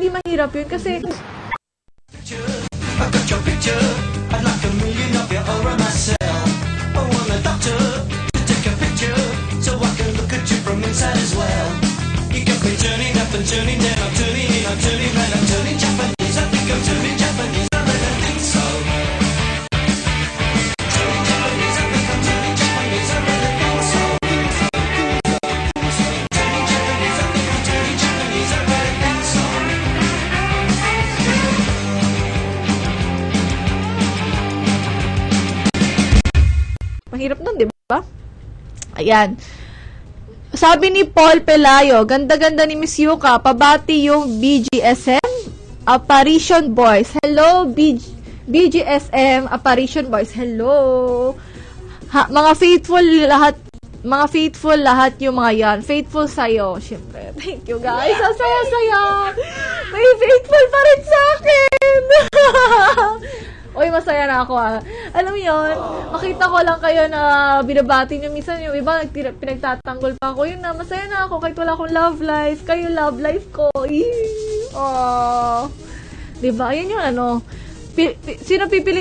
hindi mahirap yun kasi I got your picture. I'd like a million of you over myself. I want a doctor to take a picture so I can look at you from inside as well. You got me turning up and turning down. I'm turning in, I'm turning round, I'm turning Japanese. I think I'm turning Japanese. I really think so. Turning Japanese, I think I'm turning Japanese. I really think so. Turning Japanese, I think I'm turning Japanese. I really think so. mahirap nun, di ba? Ayan. Sabi ni Paul Pelayo, ganda-ganda ni Miss Yuka, pabati yung BGSM Apparition Boys. Hello, BGSM Apparition Boys. Hello. Mga faithful lahat yung mga yan. Faithful sa'yo, syempre. Thank you, guys. Saya-saya. May faithful pa rin sa akin. Uy, masaya na ako Alam mo yun, makita ko lang kayo na binabati nyo. Minsan yung iba, pinagtatanggol pa ako. Yun na, masaya na ako kahit wala akong love life. Kayo love life ko. Aww. Diba? Yan yung sino pipili